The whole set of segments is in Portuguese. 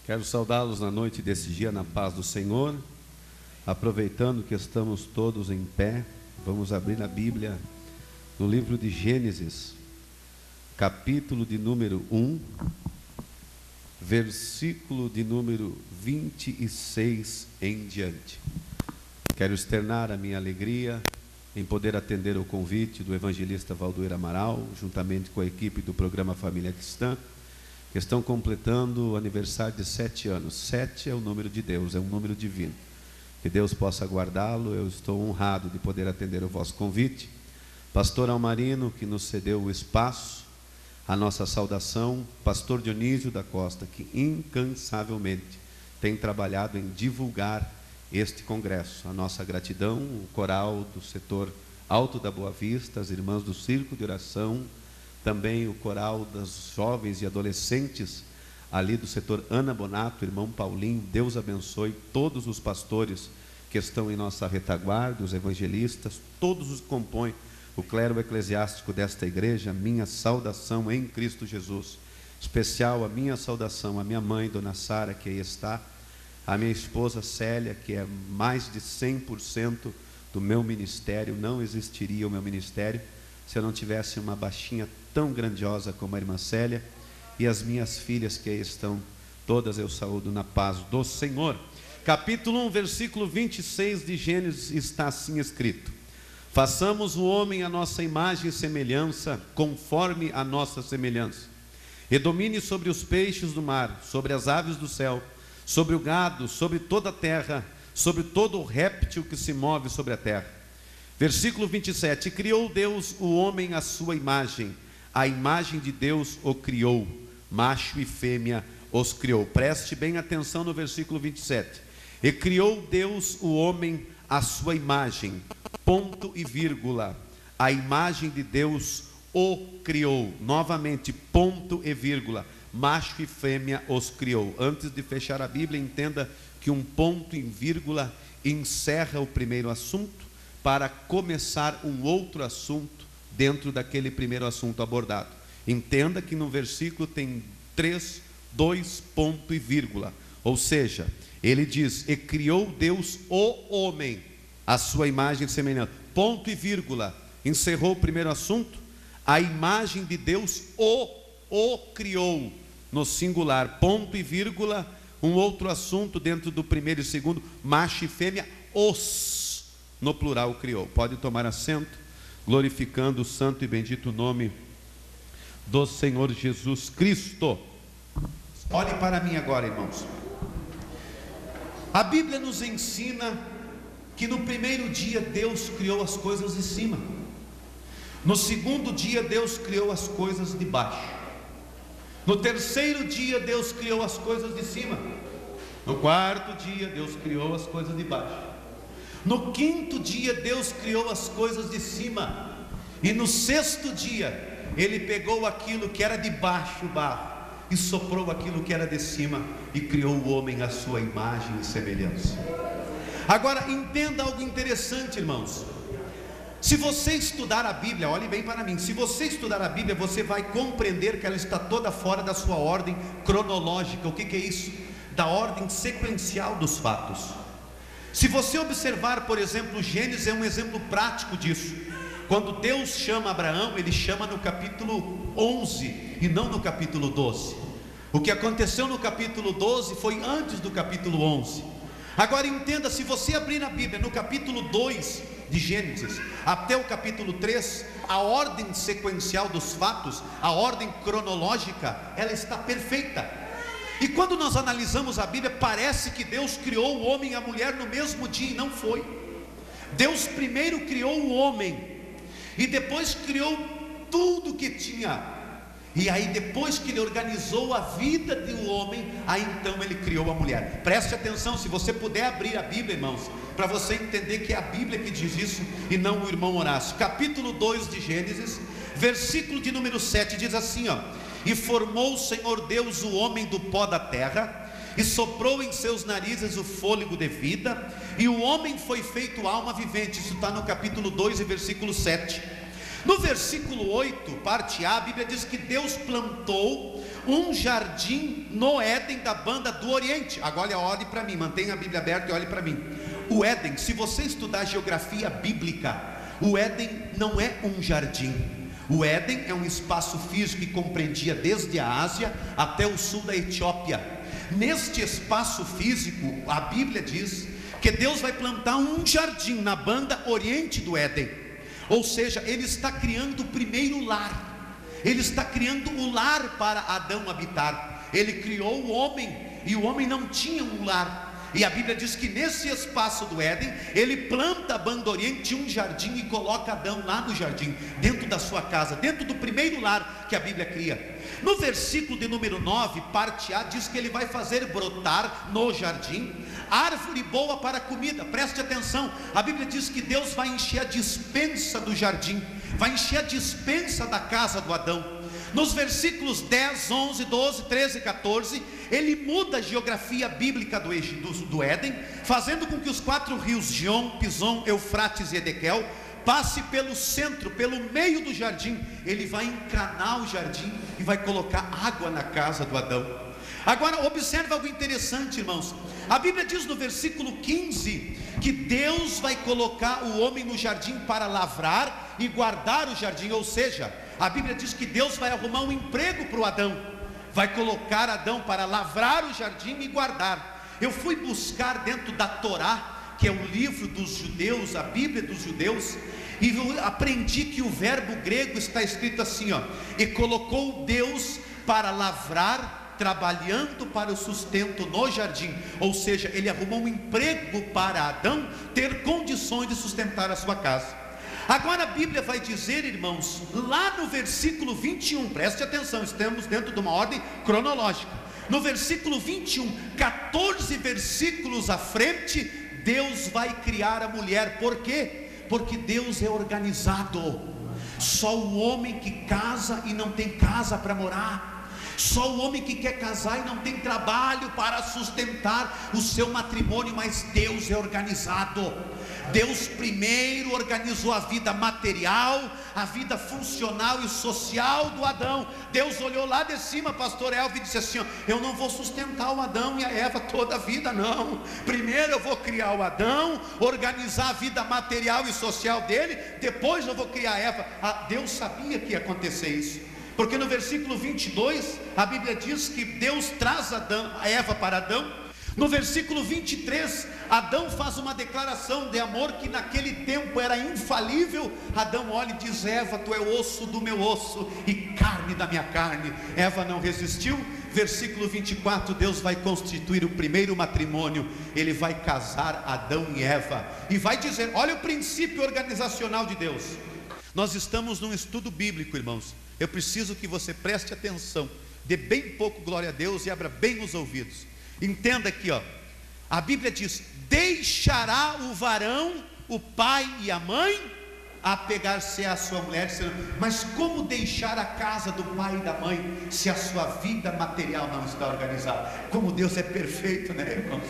Quero saudá-los na noite desse dia na paz do Senhor. Aproveitando que estamos todos em pé, vamos abrir a Bíblia no livro de Gênesis, capítulo de número 1, versículo de número 26 em diante. Quero externar a minha alegria em poder atender o convite do evangelista Valdoir Amaral, juntamente com a equipe do programa Família Cristã, que estão completando o aniversário de 7 anos. 7 é o número de Deus, é um número divino. Que Deus possa guardá-lo. Eu estou honrado de poder atender o vosso convite. Pastor Almarino, que nos cedeu o espaço, a nossa saudação. Pastor Dionísio da Costa, que incansavelmente tem trabalhado em divulgar este congresso. A nossa gratidão, o coral do setor Alto da Boa Vista, as irmãs do Círculo de Oração, também o coral das jovens e adolescentes ali do setor Ana Bonato, irmão Paulinho. Deus abençoe todos os pastores que estão em nossa retaguarda, os evangelistas, todos os que compõem o clero eclesiástico desta igreja. Minha saudação em Cristo Jesus, especial a minha saudação à minha mãe, Dona Sara, que aí está, a minha esposa Célia, que é mais de 100% do meu ministério. Não existiria o meu ministério se eu não tivesse uma baixinha tão grandiosa como a irmã Célia, e as minhas filhas que aí estão, todas eu saúdo na paz do Senhor. Capítulo 1, versículo 26 de Gênesis está assim escrito: façamos o homem à nossa imagem e semelhança, conforme a nossa semelhança, e domine sobre os peixes do mar, sobre as aves do céu, sobre o gado, sobre toda a terra, sobre todo o réptil que se move sobre a terra. Versículo 27, criou Deus o homem à sua imagem, a imagem de Deus o criou, macho e fêmea os criou. Preste bem atenção no versículo 27, e criou Deus o homem à sua imagem, ponto e vírgula, a imagem de Deus o criou. Novamente, ponto e vírgula, macho e fêmea os criou. Antes de fechar a Bíblia, entenda que um ponto e vírgula encerra o primeiro assunto para começar um outro assunto dentro daquele primeiro assunto abordado. Entenda que no versículo tem 2 ponto e vírgula, ou seja, ele diz: e criou Deus o homem à sua imagem e semelhança, ponto e vírgula, encerrou o primeiro assunto. A imagem de Deus o criou, no singular, ponto e vírgula, um outro assunto dentro do primeiro e segundo, macho e fêmea, os, no plural, criou. Pode tomar assento, glorificando o santo e bendito nome do Senhor Jesus Cristo. Olhe para mim agora, irmãos. A Bíblia nos ensina que no primeiro dia Deus criou as coisas de cima, no segundo dia Deus criou as coisas de baixo, no terceiro dia Deus criou as coisas de cima, no quarto dia Deus criou as coisas de baixo, no quinto dia Deus criou as coisas de cima, e no sexto dia Ele pegou aquilo que era de baixo, barro, e soprou aquilo que era de cima, e criou o homem à sua imagem e semelhança. Agora entenda algo interessante, irmãos. Se você estudar a Bíblia, olhe bem para mim, se você estudar a Bíblia, você vai compreender que ela está toda fora da sua ordem cronológica. O que é isso? Da ordem sequencial dos fatos. Se você observar, por exemplo, Gênesis é um exemplo prático disso. Quando Deus chama Abraão, Ele chama no capítulo 11 e não no capítulo 12. O que aconteceu no capítulo 12 foi antes do capítulo 11. Agora entenda, se você abrir a Bíblia no capítulo 2 de Gênesis até o capítulo 3, a ordem sequencial dos fatos, a ordem cronológica, ela está perfeita. E quando nós analisamos a Bíblia, parece que Deus criou o homem e a mulher no mesmo dia, e não foi. Deus primeiro criou o homem, e depois criou tudo que tinha, e aí depois que Ele organizou a vida do homem, aí então Ele criou a mulher. Preste atenção, se você puder abrir a Bíblia, irmãos, para você entender que é a Bíblia que diz isso e não o irmão Horácio. Capítulo 2 de Gênesis, versículo de número 7, diz assim, ó: e formou o Senhor Deus o homem do pó da terra, e soprou em seus narizes o fôlego de vida, e o homem foi feito alma vivente. Isso está no capítulo 2 e versículo 7. No versículo 8, parte A, a Bíblia diz que Deus plantou um jardim no Éden da banda do Oriente. Agora olhe para mim, mantenha a Bíblia aberta e olhe para mim. O Éden, se você estudar geografia bíblica, o Éden não é um jardim. O Éden é um espaço físico que compreendia desde a Ásia até o sul da Etiópia. Neste espaço físico, a Bíblia diz que Deus vai plantar um jardim na banda Oriente do Éden. Ou seja, Ele está criando o primeiro lar. Ele está criando o lar para Adão habitar. Ele criou o homem, e o homem não tinha um lar. E a Bíblia diz que nesse espaço do Éden, Ele planta a banda Oriente um jardim e coloca Adão lá no jardim, dentro da sua casa, dentro do primeiro lar que a Bíblia cria. No versículo de número 9, parte A, diz que Ele vai fazer brotar no jardim árvore boa para comida. Preste atenção, a Bíblia diz que Deus vai encher a despensa do jardim, vai encher a despensa da casa do Adão. Nos versículos 10, 11, 12, 13 e 14, ele muda a geografia bíblica do Éden, fazendo com que os 4 rios, Gion, Pison, Eufrates e Edequel, passe pelo centro, pelo meio do jardim. Ele vai encanar o jardim e vai colocar água na casa do Adão. Agora observe algo interessante, irmãos. A Bíblia diz no versículo 15 que Deus vai colocar o homem no jardim para lavrar e guardar o jardim. Ou seja, a Bíblia diz que Deus vai arrumar um emprego para o Adão, vai colocar Adão para lavrar o jardim e guardar. Eu fui buscar dentro da Torá, que é o livro dos judeus, a Bíblia dos judeus, e eu aprendi que o verbo grego está escrito assim, ó: e colocou Deus para lavrar, trabalhando para o sustento no jardim. Ou seja, ele arrumou um emprego para Adão ter condições de sustentar a sua casa. Agora a Bíblia vai dizer, irmãos, lá no versículo 21, preste atenção, estamos dentro de uma ordem cronológica. No versículo 21, 14 versículos à frente, Deus vai criar a mulher. Por quê? Porque Deus é organizado. Só o homem que casa e não tem casa para morar, só o homem que quer casar e não tem trabalho para sustentar o seu matrimônio, mas Deus é organizado. Deus primeiro organizou a vida material, a vida funcional e social do Adão. Deus olhou lá de cima, pastor Elvio, e disse assim, ó: eu não vou sustentar o Adão e a Eva toda a vida, não. Primeiro eu vou criar o Adão, organizar a vida material e social dele, depois eu vou criar a Eva. Deus sabia que ia acontecer isso, porque no versículo 22, a Bíblia diz que Deus traz a Eva para Adão. No versículo 23, Adão faz uma declaração de amor que naquele tempo era infalível. Adão olha e diz: Eva, tu é osso do meu osso e carne da minha carne. Eva não resistiu. Versículo 24, Deus vai constituir o primeiro matrimônio. Ele vai casar Adão e Eva, e vai dizer, olha o princípio organizacional de Deus. Nós estamos num estudo bíblico, irmãos. Eu preciso que você preste atenção, dê bem pouco glória a Deus e abra bem os ouvidos. Entenda aqui, ó. A Bíblia diz: deixará o varão o pai e a mãe, apegar-se à sua mulher. Mas como deixar a casa do pai e da mãe se a sua vida material não está organizada? Como Deus é perfeito, né, irmãos?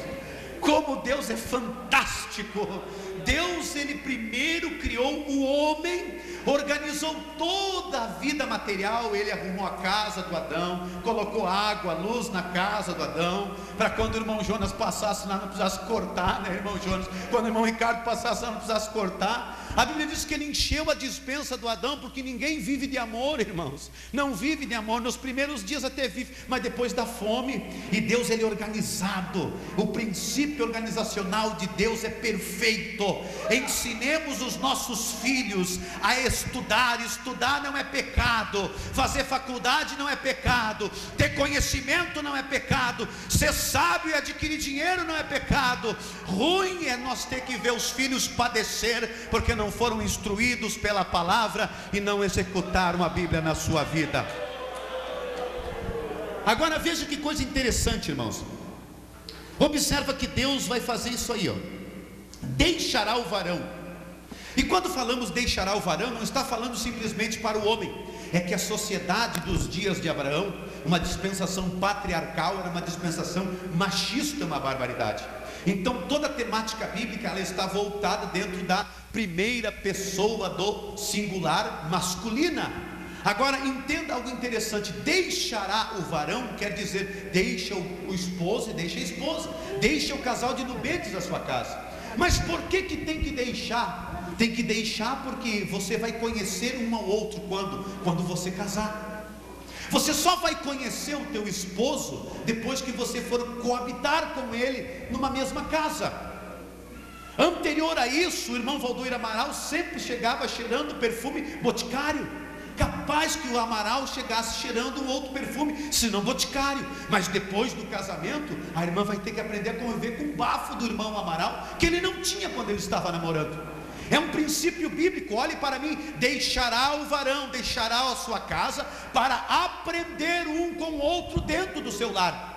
Como Deus é fantástico. Deus, Ele primeiro criou o homem, organizou toda a vida material. Ele arrumou a casa do Adão, colocou água, luz na casa do Adão, para quando o irmão Jonas passasse lá não precisasse cortar, né, irmão Jonas? Quando o irmão Ricardo passasse lá não precisasse cortar. A Bíblia diz que ele encheu a despensa do Adão, porque ninguém vive de amor, irmãos. Não vive de amor. Nos primeiros dias até vive, mas depois dá fome. E Deus, Ele é organizado. O princípio organizacional de Deus é perfeito. Ensinemos os nossos filhos a estudar. Estudar não é pecado, fazer faculdade não é pecado, ter conhecimento não é pecado, ser sábio e adquirir dinheiro não é pecado. Ruim é nós ter que ver os filhos padecer, porque não foram instruídos pela palavra e não executaram a Bíblia na sua vida. Agora veja que coisa interessante, irmãos. Observa que Deus vai fazer isso aí, ó: deixará o varão. E quando falamos deixará o varão, não está falando simplesmente para o homem. É que a sociedade dos dias de Abraão uma dispensação patriarcal, era uma dispensação machista, uma barbaridade. Então toda a temática bíblica, ela está voltada dentro da primeira pessoa do singular masculina. Agora entenda algo interessante: deixará o varão quer dizer deixa o esposo e deixa a esposa, deixa o casal de nubentes da sua casa. Mas por que tem que deixar? Tem que deixar porque você vai conhecer um ao outro quando você casar. Você só vai conhecer o teu esposo depois que você for coabitar com ele numa mesma casa. Anterior a isso, o irmão Valdoir Amaral sempre chegava cheirando perfume boticário. Capaz que o Amaral chegasse cheirando um outro perfume, se não boticário. Mas depois do casamento, a irmã vai ter que aprender a conviver com o bafo do irmão Amaral, que ele não tinha quando ele estava namorando. É um princípio bíblico. Olhe para mim: deixará o varão, deixará a sua casa para aprender um com o outro dentro do seu lar.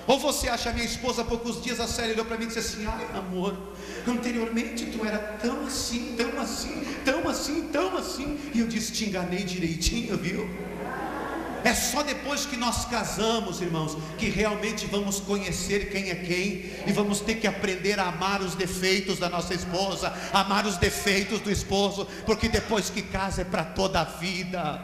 Ou você acha, minha esposa há poucos dias, a Célia olhou para mim e disse assim: ai amor, anteriormente tu era tão assim, tão assim, tão assim, tão assim. E eu disse: te enganei direitinho, viu? É só depois que nós casamos, irmãos, que realmente vamos conhecer quem é quem, e vamos ter que aprender a amar os defeitos da nossa esposa, amar os defeitos do esposo, porque depois que casa é para toda a vida.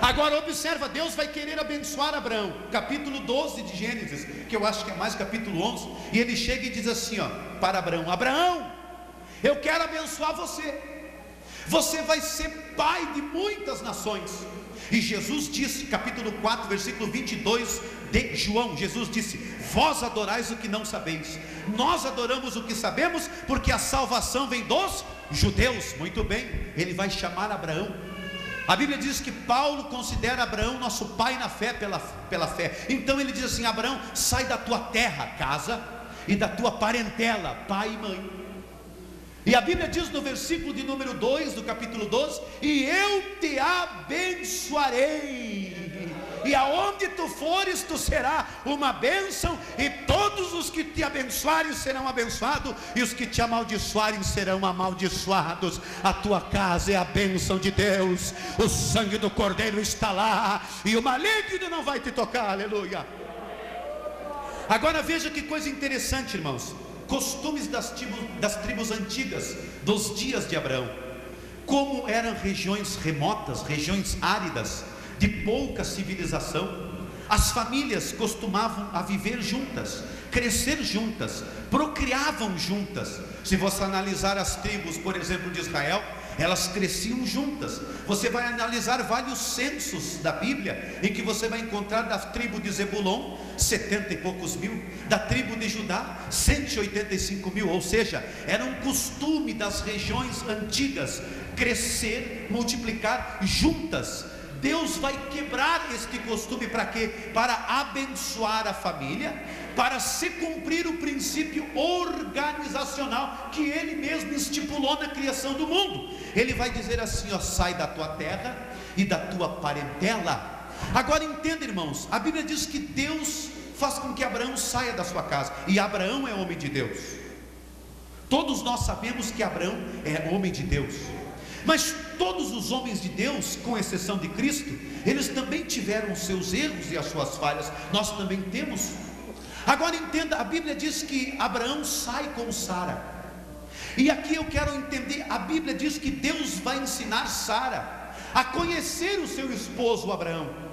Agora observa, Deus vai querer abençoar Abraão, capítulo 12 de Gênesis, que eu acho que é mais capítulo 11, e ele chega e diz assim, ó, para Abraão: Abraão, eu quero abençoar você, você vai ser pai de muitas nações. E Jesus disse, capítulo 4, versículo 22 de João, Jesus disse: vós adorais o que não sabeis, nós adoramos o que sabemos, porque a salvação vem dos judeus. Muito bem, ele vai chamar Abraão. A Bíblia diz que Paulo considera Abraão nosso pai na fé, pela fé. Então ele diz assim: Abraão, sai da tua terra, casa, e da tua parentela, pai e mãe. E a Bíblia diz no versículo de número 2 do capítulo 12: e eu te abençoarei, e aonde tu fores tu serás uma bênção, e todos os que te abençoarem serão abençoados, e os que te amaldiçoarem serão amaldiçoados. A tua casa é a bênção de Deus, o sangue do Cordeiro está lá, e o maligno não vai te tocar. Aleluia. Agora veja que coisa interessante, irmãos. Costumes das tribos antigas, dos dias de Abraão. Como eram regiões remotas, regiões áridas, de pouca civilização, as famílias costumavam a viver juntas, crescer juntas, procriavam juntas. Se você analisar as tribos, por exemplo, de Israel, elas cresciam juntas. Você vai analisar vários censos da Bíblia, em que você vai encontrar da tribo de Zebulon 70 e poucos mil, da tribo de Judá 185 mil. Ou seja, era um costume das regiões antigas crescer, multiplicar juntas. Deus vai quebrar este costume para quê? Para abençoar a família, para se cumprir o princípio organizacional que Ele mesmo estipulou na criação do mundo. Ele vai dizer assim, ó: sai da tua terra e da tua parentela. Agora entenda, irmãos, a Bíblia diz que Deus faz com que Abraão saia da sua casa, e Abraão é homem de Deus. Todos nós sabemos que Abraão é homem de Deus. Mas todos os homens de Deus, com exceção de Cristo, eles também tiveram os seus erros e as suas falhas. Nós também temos. Agora entenda, a Bíblia diz que Abraão sai com Sara. E aqui eu quero entender, a Bíblia diz que Deus vai ensinar Sara a conhecer o seu esposo Abraão.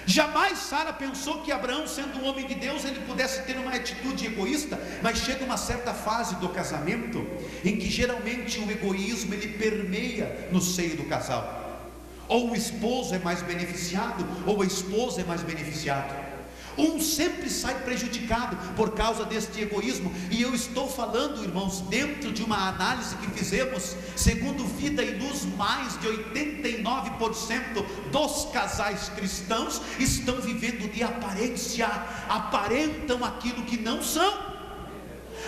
Jamais Sara pensou que Abraão, sendo um homem de Deus, ele pudesse ter uma atitude egoísta. Mas chega uma certa fase do casamento em que geralmente o egoísmo ele permeia no seio do casal. Ou o esposo é mais beneficiado, ou a esposa é mais beneficiada. Um sempre sai prejudicado por causa deste egoísmo. E eu estou falando, irmãos, dentro de uma análise que fizemos, segundo Vida e Luz, mais de 89% dos casais cristãos estão vivendo de aparência, aparentam aquilo que não são.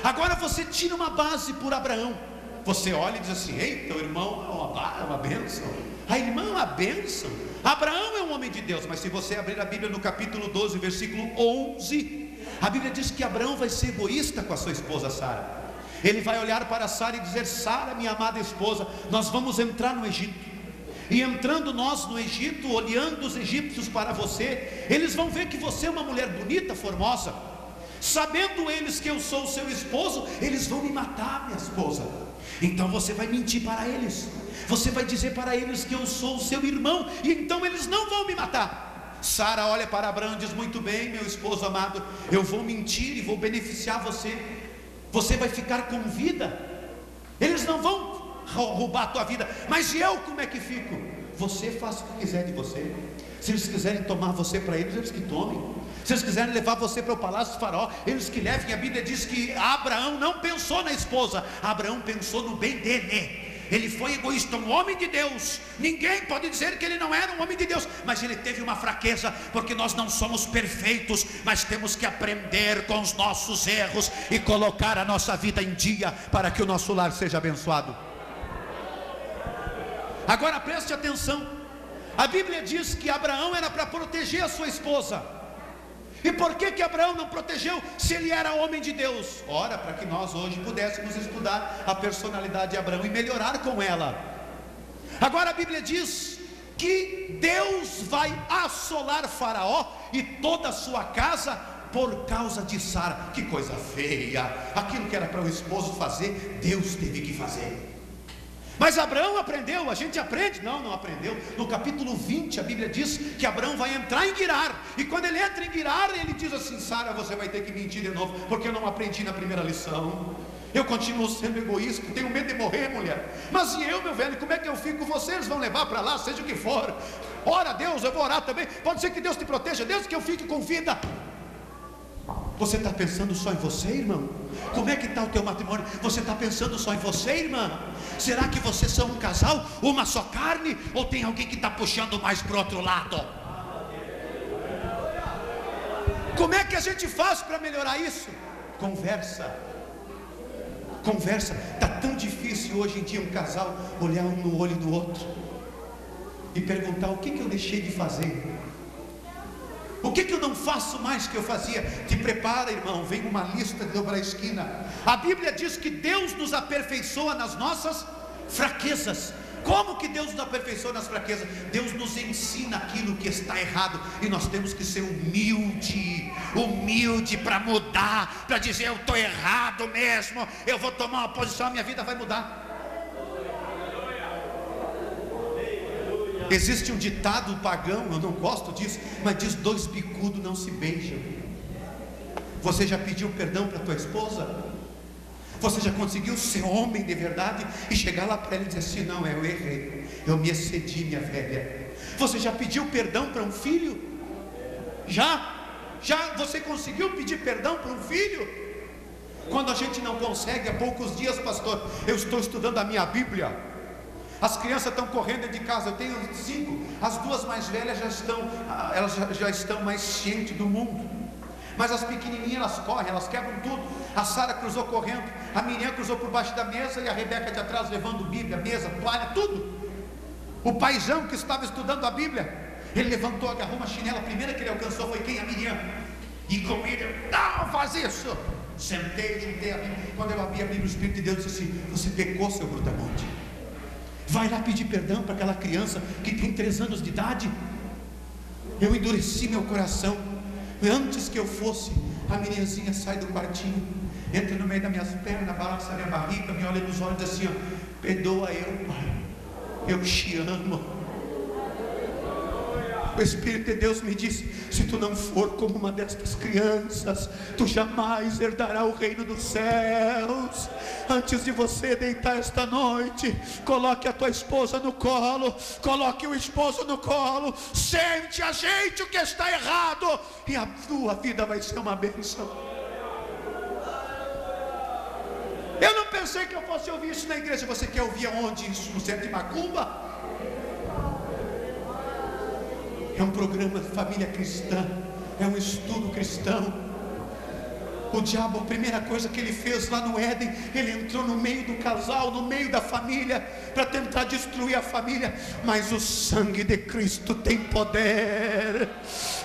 Agora você tira uma base por Abraão, você olha e diz assim: eita, o irmão é uma bênção, a irmã é uma bênção. Abraão é um homem de Deus. Mas se você abrir a Bíblia no capítulo 12, versículo 11, a Bíblia diz que Abraão vai ser egoísta com a sua esposa Sara. Ele vai olhar para Sara e dizer: Sara, minha amada esposa, nós vamos entrar no Egito, E entrando nós no Egito, olhando os egípcios para você, eles vão ver que você é uma mulher bonita, formosa. Sabendo eles que eu sou o seu esposo, eles vão me matar, minha esposa. Então você vai mentir para eles, você vai dizer para eles que eu sou o seu irmão, e então eles não vão me matar. Sara olha para Abraão e diz: muito bem, meu esposo amado, eu vou mentir e vou beneficiar você. Você vai ficar com vida. Eles não vão roubar a tua vida, mas e eu como é que fico? Você faz o que quiser de você. Se eles quiserem tomar você para eles, eles que tomem. Se eles quiserem levar você para o palácio do faraó, eles que levem. A Bíblia diz que Abraão não pensou na esposa, Abraão pensou no bem dele. Ele foi egoísta, um homem de Deus. Ninguém pode dizer que ele não era um homem de Deus, mas ele teve uma fraqueza, porque nós não somos perfeitos, mas temos que aprender com os nossos erros e colocar a nossa vida em dia, para que o nosso lar seja abençoado. Agora preste atenção, a Bíblia diz que Abraão era para proteger a sua esposa. E por que Abraão não protegeu, se ele era homem de Deus? Ora, para que nós hoje pudéssemos estudar a personalidade de Abraão e melhorar com ela. Agora a Bíblia diz que Deus vai assolar Faraó e toda a sua casa por causa de Sara. Que coisa feia! Aquilo que era para o esposo fazer, Deus teve que fazer. Mas Abraão aprendeu, a gente aprende? Não aprendeu. No capítulo 20 a Bíblia diz que Abraão vai entrar em Guirar. E quando ele entra em Guirar, ele diz assim: Sara, você vai ter que mentir de novo, porque eu não aprendi na primeira lição. Eu continuo sendo egoísta, tenho medo de morrer, mulher. Mas e eu, meu velho, como é que eu fico? Vocês vão levar para lá, seja o que for. Ora a Deus, eu vou orar também. Pode ser que Deus te proteja, Deus que eu fique com vida. Você está pensando só em você, irmão? Como é que está o teu matrimônio? Você está pensando só em você, irmã? Será que vocês são um casal, uma só carne? Ou tem alguém que está puxando mais para o outro lado? Como é que a gente faz para melhorar isso? Conversa. Está tão difícil hoje em dia um casal olhar um no olho do outro e perguntar: o que eu deixei de fazer? O que eu não faço mais que eu fazia? Te prepara, irmão, vem uma lista de dobrar a esquina. A Bíblia diz que Deus nos aperfeiçoa nas nossas fraquezas. Como que Deus nos aperfeiçoa nas fraquezas? Deus nos ensina aquilo que está errado, e nós temos que ser humilde para mudar, para dizer: eu estou errado mesmo, eu vou tomar uma posição, a minha vida vai mudar. Existe um ditado pagão, eu não gosto disso, mas diz: dois bicudos não se beijam. Você já pediu perdão para tua esposa? Você já conseguiu ser homem de verdade e chegar lá para ela e dizer assim: não, eu errei, eu me excedi, minha velha? Você já pediu perdão para um filho? Já você conseguiu pedir perdão para um filho? Quando a gente não consegue, há poucos dias, pastor, eu estou estudando a minha Bíblia. As crianças estão correndo de casa, eu tenho 5, as 2 mais velhas já estão mais cientes do mundo, mas as pequenininhas elas correm, elas quebram tudo. A Sara cruzou correndo, a Miriam cruzou por baixo da mesa, e a Rebeca de atrás levando Bíblia, mesa, toalha, tudo. O paizão que estava estudando a Bíblia, ele levantou, agarrou uma chinela, a primeira que ele alcançou foi quem? A Miriam. E com ele: não faz isso. Sentei, juntei a Bíblia. Quando eu abri a Bíblia, o Espírito de Deus disse assim: você pecou, seu brutamonte. Vai lá pedir perdão para aquela criança que tem 3 anos de idade. Eu endureci meu coração. Antes que eu fosse, a Miriamzinha sai do quartinho, entra no meio das minhas pernas, balança a minha barriga, me olha nos olhos assim: ó, perdoa eu, pai, eu te amo. O Espírito de Deus me disse: se tu não for como uma destas crianças, tu jamais herdará o reino dos céus. Antes de você deitar esta noite, coloque a tua esposa no colo, coloque o esposo no colo, sente, ajeite o que está errado, e a tua vida vai ser uma bênção. Eu não pensei que eu fosse ouvir isso na igreja. Você quer ouvir aonde? Isso no centro de Macumba? É um programa de família cristã, é um estudo cristão. O diabo, a primeira coisa que ele fez lá no Éden, ele entrou no meio do casal, no meio da família, para tentar destruir a família. Mas o sangue de Cristo tem poder.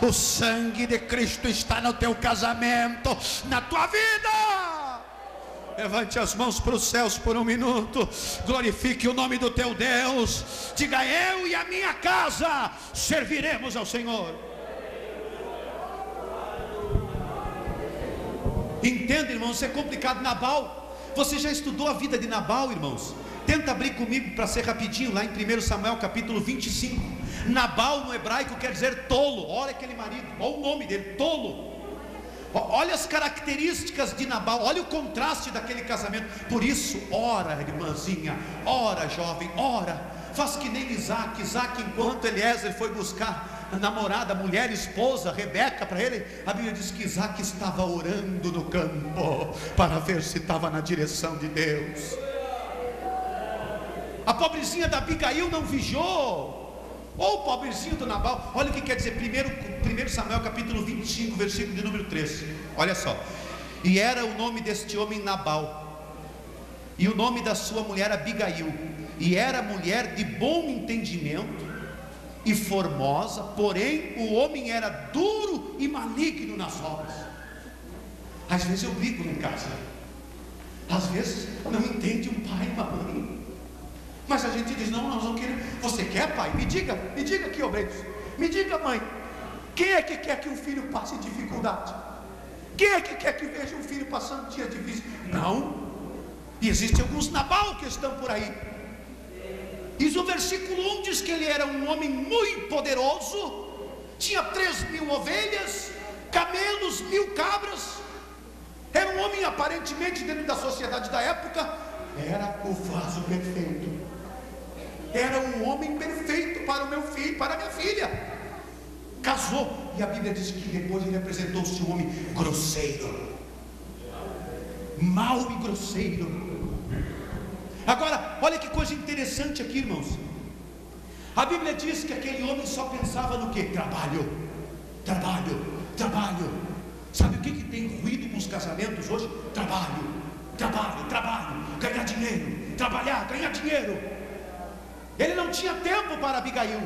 O sangue de Cristo está no teu casamento, na tua vida. Levante as mãos para os céus por um minuto. Glorifique o nome do teu Deus. Diga: eu e a minha casa serviremos ao Senhor. Entenda, irmãos, isso é complicado. Nabal, você já estudou a vida de Nabal, irmãos? Tenta abrir comigo para ser rapidinho, lá em 1 Samuel capítulo 25. Nabal no hebraico quer dizer tolo. Olha aquele marido, olha o nome dele, tolo. Olha as características de Nabal, olha o contraste daquele casamento. Por isso, ora, irmãzinha, ora, jovem, ora. Faz que nem Isaac. Isaac, enquanto Eliezer foi buscar a namorada, mulher, esposa, Rebeca para ele, a Bíblia diz que Isaac estava orando no campo para ver se estava na direção de Deus. A pobrezinha da Abigail não vigiou. Ou o pobrezinho do Nabal. Olha o que quer dizer 1 Samuel capítulo 25, versículo de número 13. Olha só: e era o nome deste homem Nabal, e o nome da sua mulher Abigail, e era mulher de bom entendimento e formosa, porém o homem era duro e maligno nas obras. Às vezes eu brigo em casa, às vezes não entende um pai e uma mãe, mas a gente diz: não, nós não queremos. Você quer, pai? Me diga aqui, obreiros. Me diga, mãe, quem é que quer que um filho passe dificuldade? Quem é que quer que veja um filho passando dias difíceis? Não. E existem alguns Nabal que estão por aí. Diz o versículo 1, diz que ele era um homem muito poderoso, tinha 3.000 ovelhas, camelos, 1.000 cabras. Era um homem, aparentemente, dentro da sociedade da época, era o vaso perfeito. Era um homem perfeito para o meu filho, para a minha filha. Casou, e a Bíblia diz que depois ele apresentou-se um homem grosseiro, mau e grosseiro. Agora, olha que coisa interessante aqui, irmãos. A Bíblia diz que aquele homem só pensava no que? Trabalho, trabalho, trabalho. Sabe o que tem ruído nos casamentos hoje? Trabalho, trabalho, trabalho, ganhar dinheiro, trabalhar, ganhar dinheiro. Ele não tinha tempo para Abigail.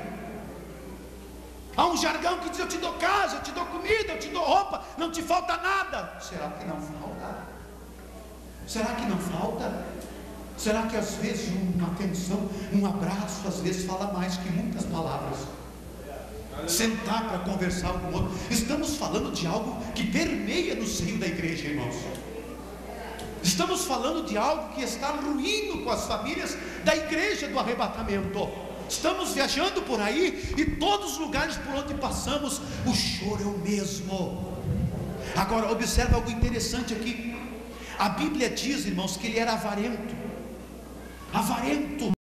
Há um jargão que diz: eu te dou casa, eu te dou comida, eu te dou roupa, não te falta nada. Será que não falta? Será que não falta? Será que às vezes uma atenção, um abraço, às vezes fala mais que muitas palavras? Sentar para conversar com o outro. Estamos falando de algo que permeia no seio da igreja, irmãos. Estamos falando de algo que está ruindo com as famílias da igreja do arrebatamento. Estamos viajando por aí, e todos os lugares por onde passamos, o choro é o mesmo. Agora, observe algo interessante aqui. A Bíblia diz, irmãos, que ele era avarento. Avarento.